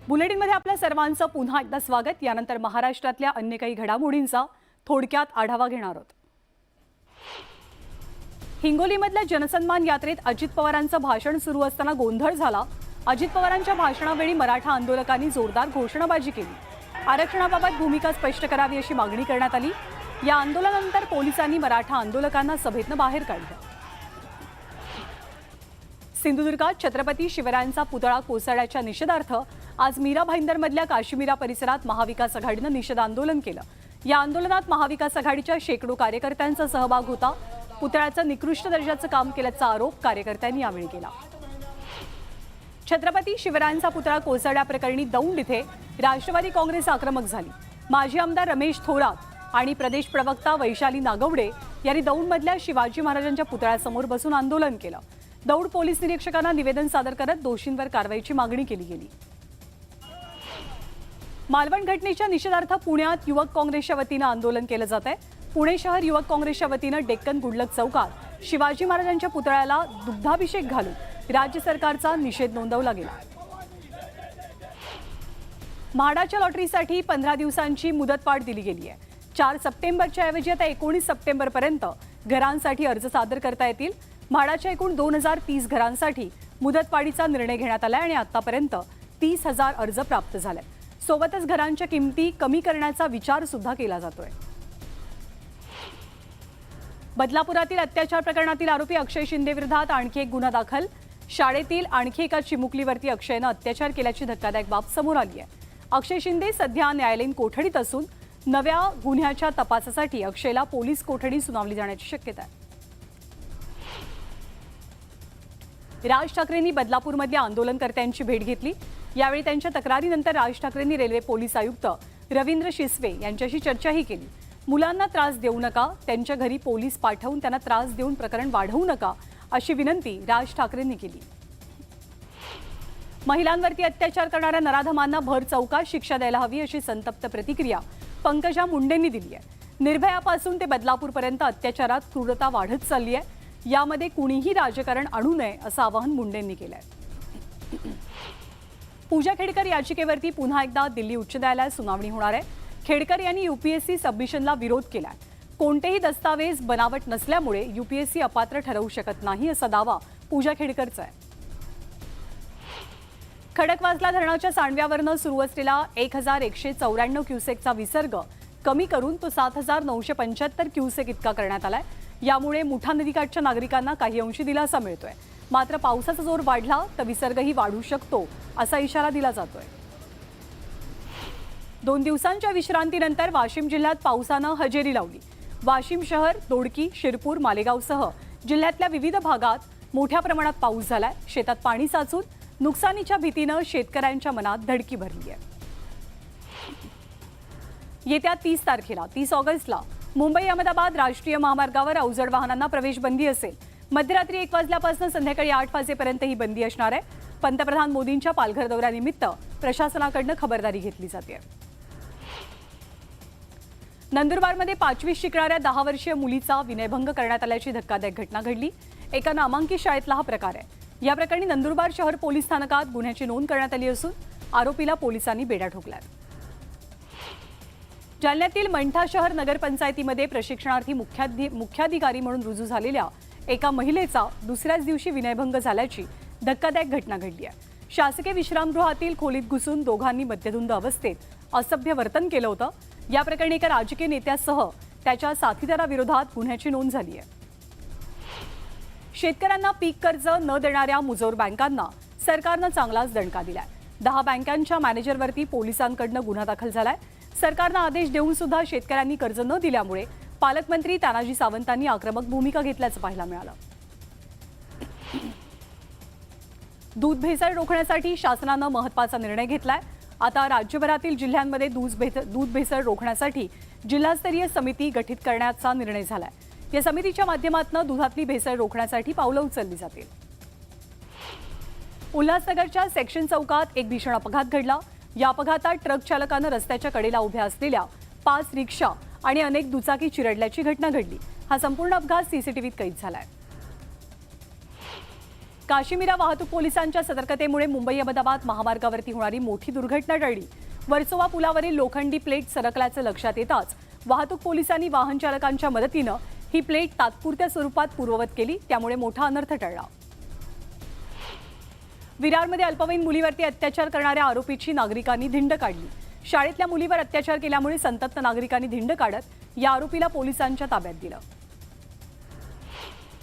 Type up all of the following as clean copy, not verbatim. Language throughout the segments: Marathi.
बुलेटिनमध्ये आपल्या सर्वांचं पुन्हा एकदा स्वागत। यानंतर महाराष्ट्रातल्या अन्य काही घडामोडींचा थोडक्यात आढावा घेणार आहोत। हिंगोलीमधल्या जनसन्मान यात्रेत अजित पवारांचं भाषण सुरू असताना गोंधळ झाला। अजित पवारांच्या भाषणावेळी मराठा आंदोलकांनी जोरदार घोषणाबाजी केली। आरक्षणाबाबत भूमिका स्पष्ट करावी अशी मागणी करण्यात आली। या आंदोलनानंतर पोलिसांनी मराठा आंदोलकांना सभेतून बाहेर काढलं। सिंधुदुर्गात छत्रपती शिवरायांचा पुतळा कोसळल्याच्या निषेधार्थ आज मीरा भाईंदरमधल्या काश्मीरा परिसरात महाविकास आघाडीनं निषेध आंदोलन केलं। या आंदोलनात महाविकास आघाडीच्या शेकडो कार्यकर्त्यांचा सहभाग होता। पुतळ्याचं निकृष्ट दर्जाचं काम केल्याचा आरोप कार्यकर्त्यांनी यावेळी केला। छत्रपती शिवरायांचा पुतळा कोसळल्याप्रकरणी दौंड इथे राष्ट्रवादी काँग्रेस आक्रमक झाली। माजी आमदार रमेश थोरात आणि प्रदेश प्रवक्ता वैशाली नागवडे यांनी दौंडमधल्या शिवाजी महाराजांच्या पुतळ्यासमोर बसून आंदोलन केलं। दौंड पोलीस निरीक्षकांना निवेदन सादर करत दोषींवर कारवाईची मागणी केली गेली। मालवण घटनेच्या निषेधार्थ पुण्यात युवक काँग्रेसच्या वतीनं आंदोलन केलं जात आहे। पुणे शहर युवक काँग्रेसच्या वतीनं डेक्कन गुडलक चौकात शिवाजी महाराजांच्या पुतळ्याला दुग्धाभिषेक घालून राज्य सरकारचा निषेध नोंदवला गेला। म्हाडाच्या लॉटरीसाठी 15 दिवसांची मुदतवाढ दिली गेली आहे। 4 सप्टेंबरच्या ऐवजी आता 19 सप्टेंबरपर्यंत घरांसाठी अर्ज सादर करता येतील। म्हाडाच्या एकूण 2030 घरांसाठी मुदतवाढीचा निर्णय घेण्यात आला आणि आतापर्यंत 30,000 अर्ज प्राप्त झाले। सोबतच घरांच्या किमती कमी करण्याचा विचार सुद्धा केला जातोय। बदलापुरातील अत्याचार प्रकरणातील आरोपी अक्षय शिंदे विरोधात आणखी एक गुन्हा दाखल। शाळेतील आणखी एका चिमुकलीवरती अक्षयनं अत्याचार केल्याची धक्कादायक बाब समोर आली आहे। अक्षय शिंदे सध्या न्यायालयीन कोठडीत असून नव्या गुन्ह्याच्या तपासासाठी अक्षयला पोलीस कोठडी सुनावली जाण्याची शक्यता आहे। राज ठाकरेंनी बदलापूरमधल्या आंदोलनकर्त्यांची भेट घेतली। यावेळी त्यांच्या तक्रारीनंतर राज ठाकरेंनी रेल्वे पोलीस आयुक्त रवींद्र शिसवे यांच्याशी चर्चाही केली। मुलांना त्रास देऊ नका, त्यांच्या घरी पोलीस पाठवून त्यांना त्रास देऊन प्रकरण वाढवू नका अशी विनंती राज ठाकरेंनी केली। महिलांवरती अत्याचार करणाऱ्या नराधमांना भर चौकात शिक्षा द्यायला हवी अशी संतप्त प्रतिक्रिया पंकजा मुंडेंनी दिली आहे। निर्भयापासून ते बदलापूरपर्यंत अत्याचारात क्रूरता वाढत चालली आहे। यामध्ये कुणीही राजकारण आणू नये असं आवाहन मुंडेंनी केलंय। पूजा खेडकर याचिकेवरती पुन्हा एकदा दिल्ली उच्च न्यायालयात सुनावणी होणार आहे। खेडकर यांनी यूपीएससी सबमिशनला विरोध केलाय। कोणतेही दस्तावेज बनावट नसल्यामुळे यूपीएससी अपात्र ठरवू शकत नाही असा दावा पूजा खेडकरचा आहे। खडकवासला धरणाच्या सांडव्यावरनं सुरू असलेला 1194 क्युसेकचा विसर्ग कमी करून तो 7975 क्युसेक इतका करण्यात आलाय। यामुळे मुठा नदीकाठच्या नागरिकांना काही अंशी दिलासा मिळतोय। मात्र पावसाचा जोर वाढला तर विसर्गही वाढू शकतो असा इशारा दिला जातोय। 2 दिवसांच्या विश्रांतीनंतर वाशिम जिल्ह्यात पावसानं हजेरी लावली। वाशिम शहर, दोडकी, शिरपूर, मालेगावसह जिल्ह्यातल्या विविध भागात मोठ्या प्रमाणात पाऊस झालाय। शेतात पाणी साचून नुकसानीच्या भीतीनं शेतकऱ्यांच्या मनात धडकी भरली आहे। येत्या 30 ऑगस्टला मुंबई अहमदाबाद राष्ट्रीय महामार्गावर अवजड वाहनांना प्रवेश बंदी असेल। मध्यरात्री 1 वाजल्यापासून संध्याकाळी 8 वाजेपर्यंत ही बंदी असणार आहे। पंतप्रधान मोदींच्या पालघर दौऱ्यानिमित्त प्रशासनाकडून खबरदारी घेतली जाते। नंदुरबारमध्ये 5वीत शिकणाऱ्या 10 वर्षीय मुलीचा विनयभंग करण्यात आल्याची धक्कादायक घटना घडली। एका नामांकित शाळेतला हा प्रकार आहे। या प्रकरणी नंदुरबार शहर पोलीस स्थानकात गुन्ह्याची नोंद करण्यात आली असून आरोपीला पोलिसांनी बेड्या ठोकल्या। जालन्यातील मंठा शहर नगरपंचायतीमध्ये प्रशिक्षणार्थी मुख्याधिकारी म्हणून रुजू झालेल्या एका महिलेचा दुसऱ्याच दिवशी विनयभंग झाल्याची धक्कादायक घटना घडली आहे। शासकीय विश्रामगृहातील खोलीत घुसून दोघांनी मद्यधुंद अवस्थेत असभ्य वर्तन केलं होतं। या प्रकरणी एका राजकीय नेत्यासह त्याच्या साथीदाराविरोधात गुन्ह्याची नोंद झाली आहे। शेतकऱ्यांना पीक कर्ज न देणाऱ्या मुजोर बँकांना सरकारनं चांगलाच दणका दिलाय। 10 बँकांच्या मॅनेजरवरती पोलिसांकडून गुन्हा दाखल झालाय। सरकारनं आदेश देऊन सुद्धा शेतकऱ्यांनी कर्ज न दिल्यामुळे पालकमंत्री तानाजी सावंतांनी आक्रमक भूमिका घेतल्याचं पाहायला मिळालं। दूध भेसळ रोखण्यासाठी शासनानं महत्त्वाचा निर्णय घेतलाय। आता राज्यभरातील जिल्ह्यांमध्ये दूध भेसळ रोखण्यासाठी जिल्हास्तरीय समिती गठीत करण्याचा निर्णय झालाय। या समितीच्या माध्यमातून दुधातली भेसळ रोखण्यासाठी पावलं उचलली जातील। उल्हासनगरच्या सेक्शन चौकात एक भीषण अपघात घडला। या अपघातात ट्रक चालकानं रस्त्याच्या कडेला उभ्या असलेल्या 5 रिक्षा आणि अनेक दुचाकी चिरडल्याची घटना घडली। हा संपूर्ण अपघात सीसीटीव्हीत कैद झालाय। काश्मीरा वाहतूक पोलिसांच्या सतर्कतेमुळे मुंबई अहमदाबाद महामार्गावरती होणारी मोठी दुर्घटना टळली। वर्सोवा पुलावरील लोखंडी प्लेट सरकल्याचं लक्षात येताच वाहतूक पोलिसांनी वाहन चालकांच्या मदतीनं ही प्लेट तात्पुरत्या स्वरूपात पूर्ववत केली, त्यामुळे मोठा अनर्थ टळला। विरारमध्ये अल्पवयीन मुलीवरती अत्याचार करणाऱ्या आरोपीची नागरिकांनी धिंड काढली। शाळेतल्या मुलीवर अत्याचार केल्यामुळे संतप्त नागरिकांनी धिंड काढत या आरोपीला पोलिसांच्या ताब्यात दिलं।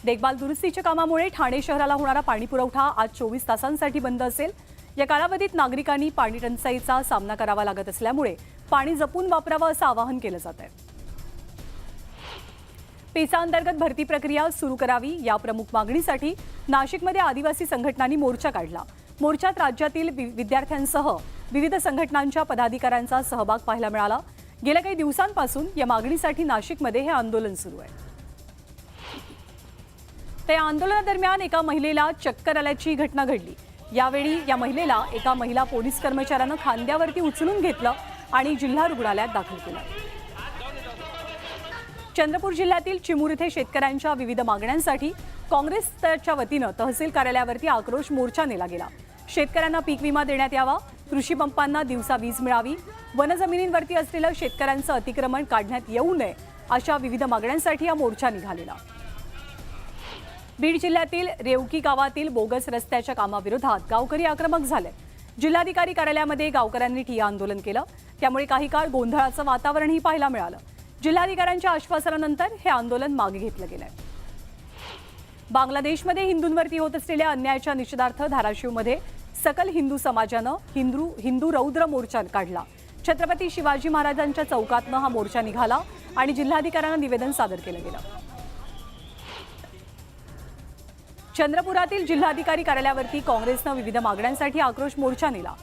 देखभाल दुरुस्तीच्या कामामुळे ठाणे शहराला होणारा पाणी पुरवठा आज 24 तासांसाठी बंद असेल। या कालावधीत नागरिकांनी पाणी टंचाईचा सामना करावा लागत असल्यामुळे पाणी जपून वापरावं असं आवाहन केलं जात आहे। पेसा अंतर्गत भरती प्रक्रिया सुरू करावी या प्रमुख मागणीसाठी नाशिकमध्ये आदिवासी संघटनांनी मोर्चा काढला। मोर्चात राज्यातील विद्यार्थ्यांसह विविध संघटनांच्या पदाधिकाऱ्यांचा सहभाग पाहायला मिळाला। गेल्या काही दिवसांपासून या मागणीसाठी नाशिकमध्ये हे आंदोलन सुरू आहे। त्या आंदोलनादरम्यान एका महिलेला चक्कर आल्याची घटना घडली। यावेळी या महिलेला एका महिला पोलीस कर्मचाऱ्यानं खांद्यावरती उचलून घेतलं आणि जिल्हा रुग्णालयात दाखल केलं। चंद्रपूर जिल्ह्यातील चिमूर येथे शेतकऱ्यांच्या विविध मागण्यांसाठी काँग्रेसच्या वतीनं तहसील कार्यालयावरती आक्रोश मोर्चा नेला गेला। शेतकऱ्यांना पीक विमा देण्यात यावा, कृषी पंपांना दिवसा वीज मिळावी, वनजमिनींवरती असलेलं शेतकऱ्यांचं अतिक्रमण काढण्यात येऊ नये अशा विविध मागण्यांसाठी हा मोर्चा निघालेला। बीड जिल्ह्यातील रेवकी गावातील बोगस रस्त्याच्या कामाविरोधात गावकरी आक्रमक झाले। जिल्हाधिकारी कार्यालयामध्ये गावकऱ्यांनी ठिय्या आंदोलन केलं, त्यामुळे काही काळ गोंधळाचं वातावरणही पाहायला मिळालं। जिल्हाधिकाऱ्यांच्या आश्वासनानंतर हे आंदोलन मागे घेतलं गेलंय। बांगलादेशमध्ये हिंदूंवरती होत असलेल्या अन्यायाच्या निषेधार्थ धाराशिवमध्ये सकल हिंदू समाजानं हिंदू रौद्र मोर्चा काढला। छत्रपती शिवाजी महाराजांच्या चौकातनं हा मोर्चा निघाला आणि जिल्हाधिकाऱ्यांना निवेदन सादर केलं गेलं। चंद्रपुरातील जिल्हाधिकारी कार्यालयावरती काँग्रेसनं विविध मागण्यांसाठी आक्रोश मोर्चा नेला।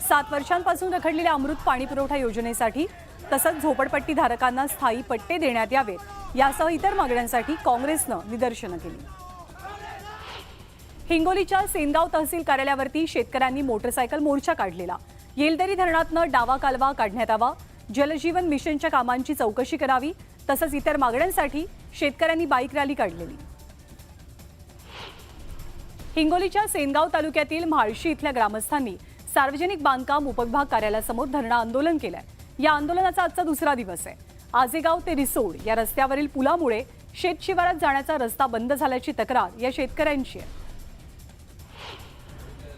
7 वर्षांपासून रखडलेल्या अमृत पाणी पुरवठा योजनेसाठी तसंच झोपडपट्टी धारकांना स्थायी पट्टे देण्यात यावेत यासह इतर मागण्यांसाठी काँग्रेसनं निदर्शनं केली। हिंगोलीच्या सेनगाव तहसील कार्यालयावरती शेतकऱ्यांनी मोटरसायकल मोर्चा काढलेला। येलदरी धरणातनं डावा कालवा काढण्यात यावा, जलजीवन मिशनच्या कामांची चौकशी करावी तसंच इतर मागण्यांसाठी शेतकऱ्यांनी बाईक रॅली काढलेली। हिंगोलीच्या सेनगाव तालुक्यातील म्हाळशी इथल्या ग्रामस्थांनी सार्वजनिक बांधकाम उपविभाग कार्यालयासमोर धरणं आंदोलन केलंय। या आंदोलनाचा आजचा दुसरा दिवस आहे। आजेगाव ते रिसोड या रस्त्यावरील पुलामुळे शेतशिवारात जाण्याचा रस्ता बंद झाल्याची तक्रार या शेतकऱ्यांची आहे।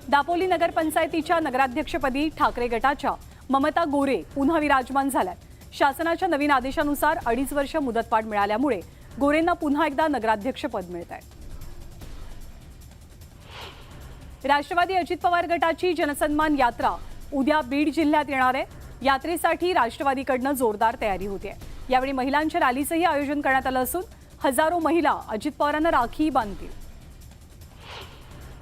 दापोली नगरपंचायतीच्या नगराध्यक्षपदी ठाकरे गटाच्या ममता गोरे पुन्हा विराजमान झाल्यात। शासनाच्या नवीन आदेशानुसार 2.5 वर्ष मुदतवाढ मिळाल्यामुळे गोरेंना पुन्हा एकदा नगराध्यक्षपद मिळत आहे। राष्ट्रवादी अजित पवार गटाची जनसन्मान यात्रा उद्या बीड जिल्ह्यात येणार आहे। यात्रेसाठी राष्ट्रवादीकडनं जोरदार तयारी होते। यावेळी महिलांच्या रॅलीचंही आयोजन करण्यात आलं असून हजारो महिला अजित पवारांना राखी बांधतील।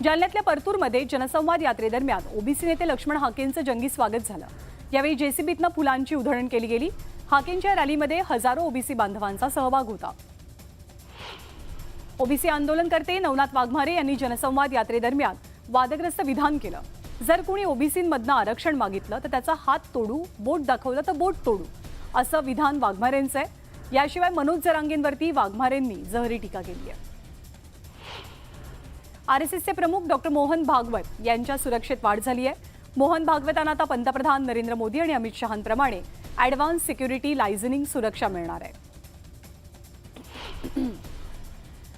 जालन्यातल्या परतूरमध्ये जनसंवाद यात्रेदरम्यान ओबीसी नेते लक्ष्मण हाकेंचं जंगी स्वागत झालं। यावेळी जेसीबीतनं फुलांची उधळण केली गेली। हाकेंच्या रॅलीमध्ये हजारो ओबीसी बांधवांचा सहभाग होता। ओबीसी आंदोलनकर्ते नवनाथ वाघमारे यांनी जनसंवाद यात्रेदरम्यान वादग्रस्त विधान केलं। जर कोणी ओबीसींमधनं आरक्षण मागितलं तर त्याचा हात तोडू, बोट दाखवलं तर बोट तोडू असं विधान वाघमारेंचं आहे। याशिवाय मनोज जरांगेंवरती वाघमारेंनी जहरी टीका केली आहे। आरएसएसचे प्रमुख डॉक्टर मोहन भागवत यांच्या सुरक्षेत वाढ झाली आहे। मोहन भागवतांना आता पंतप्रधान नरेंद्र मोदी आणि अमित शहांप्रमाणे ॲडव्हान्स सिक्युरिटी लायझनिंग सुरक्षा मिळणार आहे।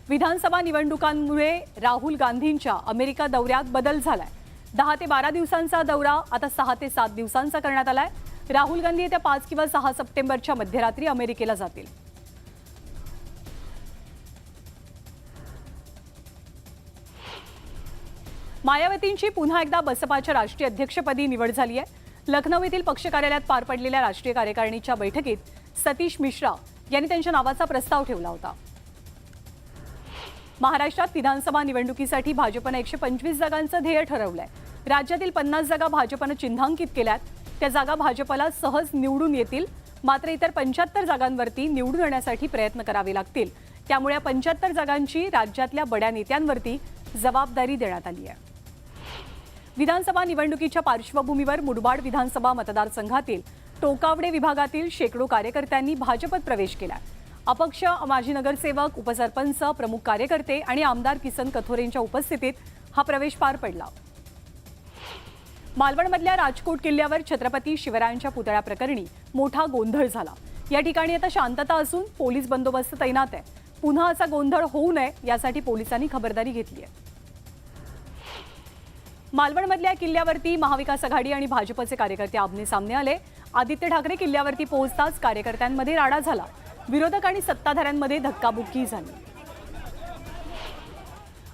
विधानसभा निवडणुकांमुळे राहुल गांधींच्या अमेरिका दौऱ्यात बदल झालाय। 10 ते 12 दिवसांचा दौरा आता 6 ते 7 दिवसांचा करण्यात आलाय। राहुल गांधी येत्या 5 किंवा 6 सप्टेंबरच्या मध्यरात्री अमेरिकेला जातील। मायावतींची पुन्हा एकदा बसपाच्या राष्ट्रीय अध्यक्षपदी निवड झाली आहे। लखनौ येथील पक्ष कार्यालयात पार पडलेल्या राष्ट्रीय कार्यकारिणीच्या बैठकीत सतीश मिश्रा यांनी त्यांच्या नावाचा प्रस्ताव ठेवला होता। महाराष्ट्रात विधानसभा निवडणुकीसाठी भाजपने 125 जागांचं ध्येय ठरवलंय। राज्यातील 50 जागा भाजपने चिन्हांकित केल्यात। त्या जागा भाजपला सहज निवडून येतील, मात्र इतर 75 जागांवरती निवडून येण्यासाठी प्रयत्न करावे लागतील। त्यामुळे या 75 जागांची राज्यातल्या बड्या नेत्यांवरती जबाबदारी देण्यात आली आहे। विधानसभा निवडणुकीच्या पार्श्वभूमीवर मुरबाड विधानसभा मतदारसंघातील टोकावडे विभागातील शेकडो कार्यकर्त्यांनी भाजपत प्रवेश केला। अपक्ष माजी नगरसेवक, उपसरपंच, प्रमुख कार्यकर्ते आणि आमदार किसन कथोरेंच्या उपस्थितीत हा प्रवेश पार पडला। मालवणमधल्या राजकोट किल्ल्यावर छत्रपती शिवरायांच्या पुतळ्याप्रकरणी मोठा गोंधळ झाला। या ठिकाणी आता शांतता असून पोलीस बंदोबस्त तैनात आहे। पुन्हा असा गोंधळ होऊ नये यासाठी पोलिसांनी खबरदारी घेतली आहे। मालवणमधल्या किल्ल्यावरती महाविकास आघाडी आणि भाजपचे कार्यकर्ते आमने-सामने आले। आदित्य ठाकरे किल्ल्यावरती पोहोचताच कार्यकर्त्यांमध्ये राडा झाला। विरोधक आणि सत्ताधाऱ्यांमध्ये धक्काबुक्की झाली।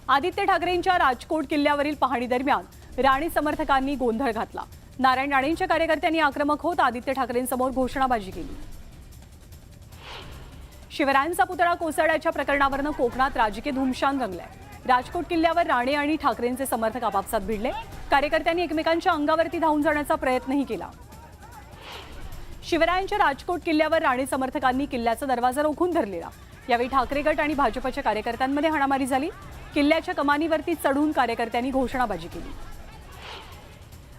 आदित्य ठाकरेंच्या राजकोट किल्ल्यावरील पाहणी दरम्यान राणे समर्थकांनी गोंधळ घातला। नारायण राणेंच्या कार्यकर्त्यांनी आक्रमक होत आदित्य ठाकरेंसमोर घोषणाबाजी केली। शिवरायांचा पुतळा कोसळल्याच्या प्रकरणावरून कोकणात राजकीय धुमशान रंगलाय। राजकोट किल्ल्यावर राणे आणि ठाकरेंचे समर्थक आपापसात भिडले। कार्यकर्त्यांनी एकमेकांच्या अंगावरती धावून जाण्याचा प्रयत्नही केला। शिवरायांच्या राजकोट किल्ल्यावर राणे समर्थकांनी किल्ल्याचा दरवाजा रोखून धरलेला। यावेळी ठाकरे गट आणि भाजपच्या कार्यकर्त्यांमध्ये हाणामारी झाली। किल्ल्याच्या कमानीवरती चढून कार्यकर्त्यांनी घोषणाबाजी केली।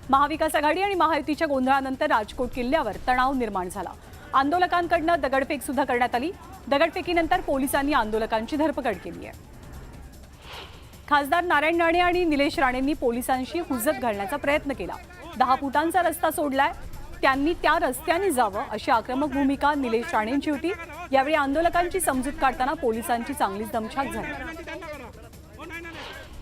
महाविकास आघाडी आणि महायुतीच्या गोंधळानंतर राजकोट किल्ल्यावर तणाव निर्माण झाला। आंदोलकांकडून दगडफेक सुद्धा करण्यात आली। दगडफेकीनंतर पोलिसांनी आंदोलकांची धरपकड केली आहे। खासदार नारायण राणे आणि निलेश राणेंनी पोलिसांशी हुज्जत घालण्याचा प्रयत्न केला। 10 फुटांचा रस्ता सोडलाय, त्यांनी त्या रस्त्याने जावं अशी आक्रमक भूमिका निलेश राणेंची होती। यावेळी आंदोलकांची समजूत काढताना पोलिसांची चांगलीच दमछाक झाली।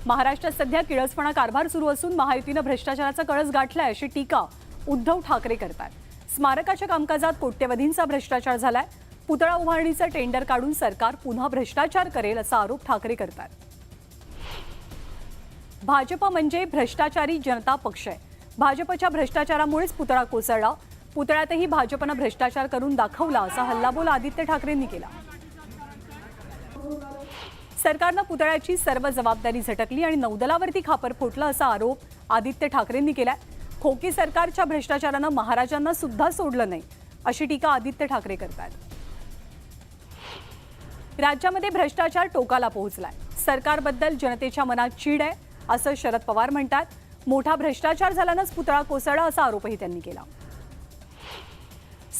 महाराष्ट्रात सध्या किळसपणा कारभार सुरू असून महायुतीनं भ्रष्टाचाराचा कळस गाठलाय अशी टीका उद्धव ठाकरे करतात। स्मारकाच्या कामकाजात कोट्यवधींचा भ्रष्टाचार झालाय। पुतळा उभारणीचं टेंडर काढून सरकार पुन्हा भ्रष्टाचार करेल असा आरोप ठाकरे करतात। भाजप म्हणजे भ्रष्टाचारी जनता पक्ष आहे। भाजपच्या भ्रष्टाचारामुळेच पुतळा कोसळला। पुतळ्यातही भाजपनं भ्रष्टाचार करून दाखवला असा हल्लाबोल आदित्य ठाकरेंनी केला। सरकारनं पुतळ्याची सर्व जबाबदारी झटकली आणि नौदलावरती खापर फोडलं असा आरोप आदित्य ठाकरेंनी केलाय। खोकी सरकारच्या भ्रष्टाचारानं महाराजांना सुद्धा सोडलं नाही अशी टीका आदित्य ठाकरे करतात। राज्यामध्ये भ्रष्टाचार टोकाला पोहोचलाय। सरकारबद्दल जनतेच्या मनात चीड आहे असं शरद पवार म्हणतात। मोठा भ्रष्टाचार झाल्यानंच पुतळा कोसळला असा आरोपही त्यांनी केला।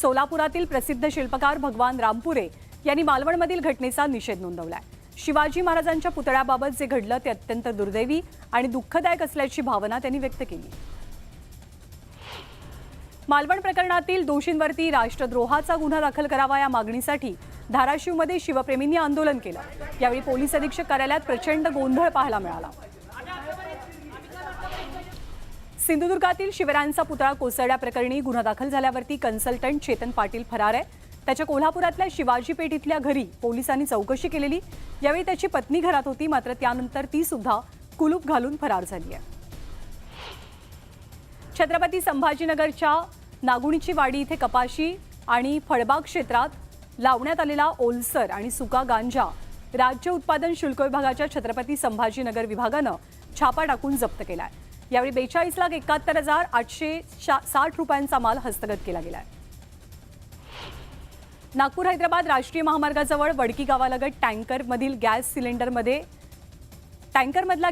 सोलापुरातील प्रसिद्ध शिल्पकार भगवान रामपुरे यांनी मालवणमधील घटनेचा निषेध नोंदवलाय। शिवाजी महाराजांच्या पुतळ्याबाबत जे घडलं ते अत्यंत दुर्दैवी आणि दुःखदायक असल्याची भावना त्यांनी व्यक्त केली। मालवण प्रकरणातील दोषींवरती राष्ट्रद्रोहाचा गुन्हा दाखल करावा या मागणीसाठी धाराशिवमध्ये शिवप्रेमींनी आंदोलन केलं। यावेळी पोलीस अधीक्षक कार्यालयात प्रचंड गोंधळ पाहायला मिळाला। सिंधुदुर्गातील शिवरायांचा पुतळा कोसळल्याप्रकरणी गुन्हा दाखल झाल्यावरती कन्सल्टंट चेतन पाटील फरार आहे। त्याच्या कोल्हापुरातल्या शिवाजी पेठ इथल्या घरी पोलिसांनी चौकशी केलेली। यावेळी त्याची पत्नी घरात होती, मात्र त्यानंतर ती सुद्धा कुलूप घालून फरार झाली आहे। छत्रपती संभाजीनगरच्या नागुणीची वाडी इथे कपाशी आणि फळबाग क्षेत्रात लावण्यात आलेला ओलसर आणि सुका गांजा राज्य उत्पादन शुल्क विभागाच्या छत्रपती संभाजीनगर विभागानं छापा टाकून जप्त केलाय। यावेळी 42,71,860 रुपयांचा माल हस्तगत केला गेलाय। नागपूर हैदराबाद राष्ट्रीय महामार्गाजवळ वडकी गावालगत टँकरमधला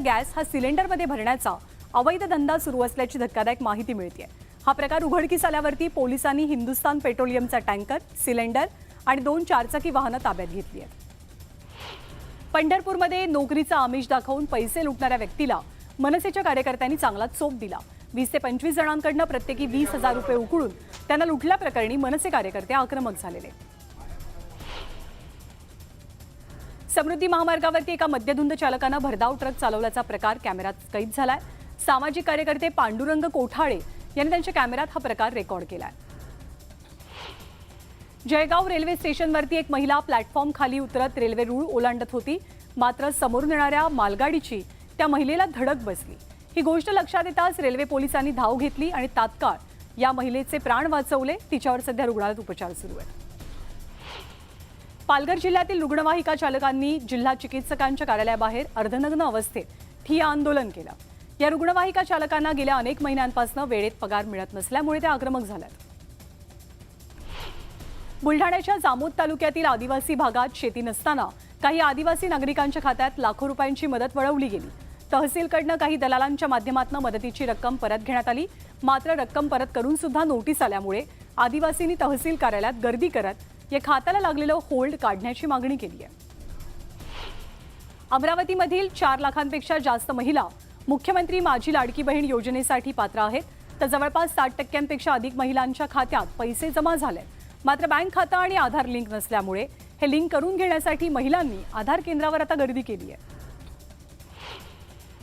गॅस हा सिलेंडरमध्ये भरण्याचा अवैध धंदा सुरू असल्याची धक्कादायक माहिती मिळते। हा प्रकार उघडकीस आल्यावरती पोलिसांनी हिंदुस्तान पेट्रोलियमचा टँकर, सिलेंडर आणि 2 चारचाकी वाहनं ताब्यात घेतली आहेत। पंढरपूरमध्ये नोकरीचा आमिष दाखवून पैसे लुटणाऱ्या व्यक्तीला मनसेच्या कार्यकर्त्यांनी चांगला चोप दिला। 20 ते 25 जणांकडून प्रत्येकी 20,000 रुपये उकळून त्यांना लुटल्याप्रकरणी मनसे कार्यकर्ते आक्रमक झालेले। समृद्धी महामार्गावरती एका मद्यधुंद चालकानं भरधाव ट्रक चालवल्याचा प्रकार कॅमेऱ्यात कैद झालाय। सामाजिक कार्यकर्ते पांडुरंग कोठाळे यांनी त्यांच्या कॅमेऱ्यात हा प्रकार रेकॉर्ड केलाय। जळगाव रेल्वे स्टेशनवरती एक महिला प्लॅटफॉर्म खाली उतरत रेल्वे रूळ ओलांडत होती, मात्र समोरून येणाऱ्या मालगाडीची त्या महिलेला धडक बसली। ही गोष्ट लक्षात येताच रेल्वे पोलिसांनी धाव घेतली आणि तात्काळ या महिलेचे प्राण वाचवले। तिच्यावर सध्या रुग्णालयात उपचार सुरू आहेत। पालघर जिल्ह्यातील रुग्णवाहिका चालकांनी जिल्हा चिकित्सकांच्या कार्यालयाबाहेर अर्धनग्न अवस्थेत ठिय्या आंदोलन केलं। या रुग्णवाहिका चालकांना गेल्या अनेक महिन्यांपासून वेळेत पगार मिळत नसल्यामुळे ते आक्रमक झालेत। बुलढाण्याच्या जामोद तालुक्यातील आदिवासी भागात शेती नसताना काही आदिवासी नागरिकांच्या खात्यात लाखो रुपयांची मदत वळवली गेली। तहसीलकडनं काही दलालांच्या माध्यमातून मदतीची रक्कम परत घेण्यात आली, मात्र रक्कम परत करून सुद्धा नोटीस आल्यामुळे आदिवासींनी तहसील कार्यालयात गर्दी करत या खात्याला लागलेलं होल्ड काढण्याची मागणी केली आहे। अमरावतीमधील 4 लाखांपेक्षा जास्त महिला मुख्यमंत्री माझी लाडकी बहीण योजनेसाठी पात्र आहेत, तर जवळपास 60% अधिक महिलांच्या खात्यात पैसे जमा झाले. मात्र बँक खातं आणि आधार लिंक नसल्यामुळे हे लिंक करून घेण्यासाठी महिलांनी आधार केंद्रावर आता गर्दी केली आहे.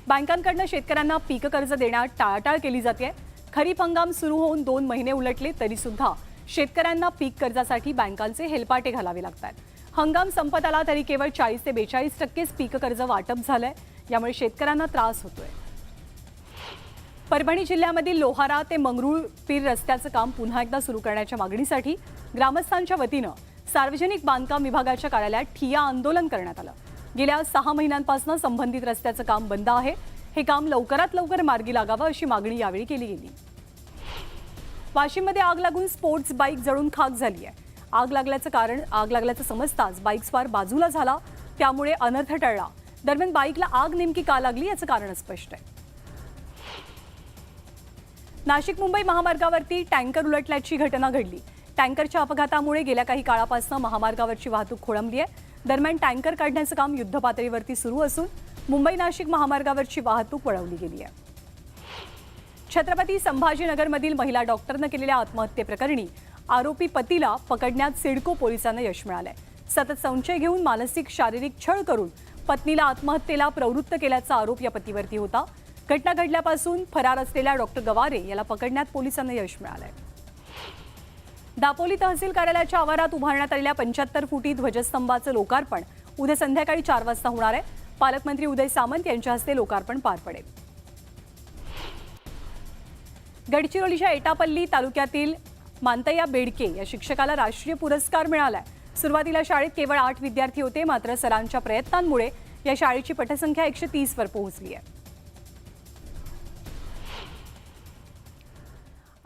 बँकांकडून शेतकऱ्यांना पीक कर्ज देण्यात टाळाटाळ केली जाते. खरीप हंगाम सुरू होऊन 2 महिने उलटले तरी सुद्धा शेतकऱ्यांना पीक कर्जासाठी बँकांचे हेलपाटे घालावे लागतात. हंगाम संपत आला तरी केवळ 40 ते 42% पीक कर्ज वाटप झालंय. यामुळे शेतकऱ्यांना त्रास होतोय. परभणी जिल्ह्यामधील लोहारा ते मंगरुळ पीर रस्त्याचं काम पुन्हा एकदा सुरू करण्याच्या मागणीसाठी ग्रामस्थांच्या वतीनं सार्वजनिक बांधकाम विभागाच्या कार्यालयात ठिय्या आंदोलन करण्यात आलं. गेल्या 6 महिन्यांपासून संबंधित रस्त्याचं काम बंद आहे. हे काम लवकरात लवकर मार्गी लागावं अशी मागणी यावेळी केली गेली. वाशिममध्ये आग लागून स्पोर्ट्स बाईक जळून खाक झाली आहे. आग लागल्याचं समजताच बाईक स्वार बाजूला झाला, त्यामुळे अनर्थ टळला. दरम्यान बाईकला आग नेमकी का लागली याचं कारण स्पष्ट आहे. नाशिक मुंबई महामार्गावरती टँकर उलटल्याची घटना घडली. टँकरच्या अपघातामुळे गेल्या काही काळापासून महामार्गावरची वाहतूक खोळंबली आहे. दरम्यान टँकर काढण्याचं काम युद्धपातळीवरती सुरू असून मुंबई नाशिक महामार्गावरची वाहतूक वळवली गेली आहे. छत्रपती संभाजीनगरमधील महिला डॉक्टरनं केलेल्या आत्महत्येप्रकरणी आरोपी पतीला पकडण्यात सिडको पोलिसांना यश मिळालंय. सतत संशय घेऊन मानसिक शारीरिक छळ करून पत्नीला आत्महत्येला प्रवृत्त केल्याचा आरोप या पतीवरती होता. घटना घडल्यापासून फरार असलेल्या डॉक्टर गवारे याला पकडण्यात पोलिसांना यश मिळालंय. दापोली तहसील कार्यालयाच्या आवारात उभारण्यात आलेल्या 75 फुटी ध्वजस्तंभाचं लोकार्पण उद्या संध्याकाळी 4 वाजता होणार आहे. पालकमंत्री उदय सामंत यांच्या हस्ते लोकार्पण पार पडेल. गडचिरोलीच्या एटापल्ली तालुक्यातील मांतय्या बेडके या शिक्षकाला राष्ट्रीय पुरस्कार मिळालाय. सुरुवातीला शाळेत केवळ 8 विद्यार्थी होते, मात्र सरांच्या प्रयत्नांमुळे या शाळेची पटसंख्या 130 वर पोहोचली आहे.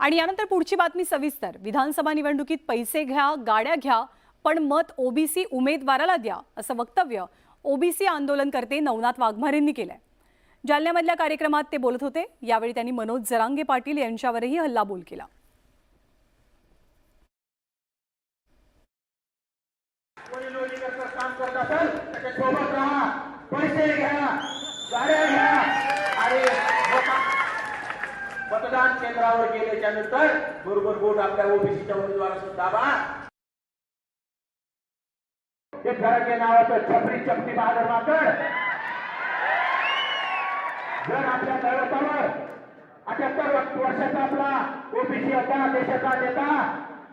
आणि यानंतर पुढची बातमी सविस्तर. विधानसभा निवडणुकीत पैसे घ्या, गाड्या घ्या, पण मत ओबीसी उमेदवाराला द्या, असं वक्तव्य ओबीसी आंदोलनकर्ते नवनाथ वाघमारेंनी केलंय. जालन्यामधल्या कार्यक्रमात ते बोलत होते. यावेळी त्यांनी मनोज जरांगे पाटील यांच्यावरही हल्लाबोल केला. मतदान केंद्रावर गेल्याच्या नंतर बरोबर बोट आपल्या ओबीसीच्या उमेदवारासुद्धा दाबा. हे फरक नावाचं छपरी चपटी बहादर माकड जर आपल्या दैवतावर 78 वर्षाचा आपला ओबीसी होता, देशाचा नेता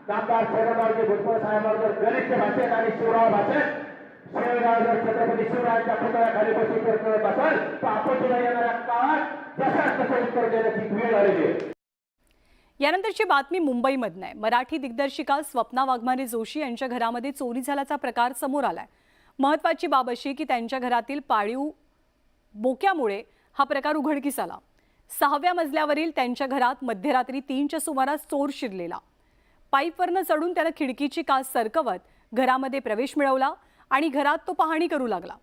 नामदार शरदरावजी भुजबळ साहेबांवर गलिच्छ भाषेत आणि शिवराव भाषेत शिवराव जर छत्रपती शिवरायांच्या पुतळ्याखाली बसून जर करत असेल तर आपण सुद्धा येणाऱ्या काळात जशाच तसं उत्तर देण्याची वेळ आलेली आहे. यानंतरची बातमी मुंबईमधून आहे. मराठी दिग्दर्शिका स्वप्ना वाघमारे जोशी यांच्या घरामध्ये चोरी झाल्याचा प्रकार समोर आलाय. महत्त्वाची बाब अशी की त्यांच्या घरातील पाळीव बोक्यामुळे हा प्रकार उघडकीस आला. 6व्या मजल्यावरील त्यांच्या घरात मध्यरात्री 3च्या सुमारास चोर शिरलेला. पाईपवरनं चढून त्यानं खिडकीची काच सरकवत घरामध्ये प्रवेश मिळवला आणि घरात तो पाहणी करू लागला.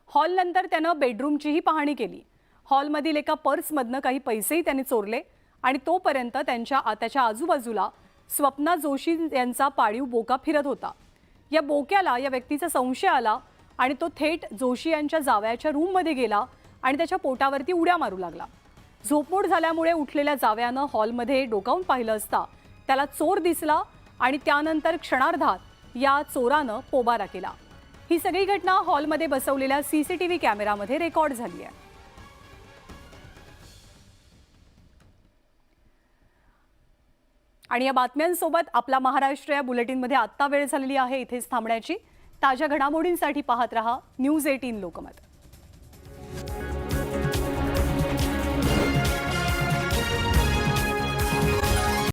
हॉलनंतर त्यानं बेडरूमचीही पाहणी केली. हॉलमधील एका पर्समधनं काही पैसेही त्याने चोरले आणि तोपर्यंत त्याच्या आजूबाजूला स्वप्ना जोशी यांचा पाळीव बोका फिरत होता. या बोक्याला या व्यक्तीचा संशय आला आणि तो थेट जोशी यांच्या जावयाच्या रूममध्ये गेला आणि त्याच्या पोटावरती उड्या मारू लागला. झोपमोड झाल्यामुळे उठलेल्या जावयानं हॉलमध्ये डोकावून पाहिलं असता त्याला चोर दिसला आणि त्यानंतर क्षणार्धात या चोरानं पोबारा केला. ही सगळी घटना हॉलमध्ये बसवलेल्या CCTV कॅमेरामध्ये रेकॉर्ड झाली आहे. आणि या बातम्यांसोबत आपला महाराष्ट्र या बुलेटिनमध्ये आत्ता वेळ झालेली आहे इथेच थांबण्याची. ताज्या घडामोडींसाठी पाहत रहा न्यूज 18 लोकमत.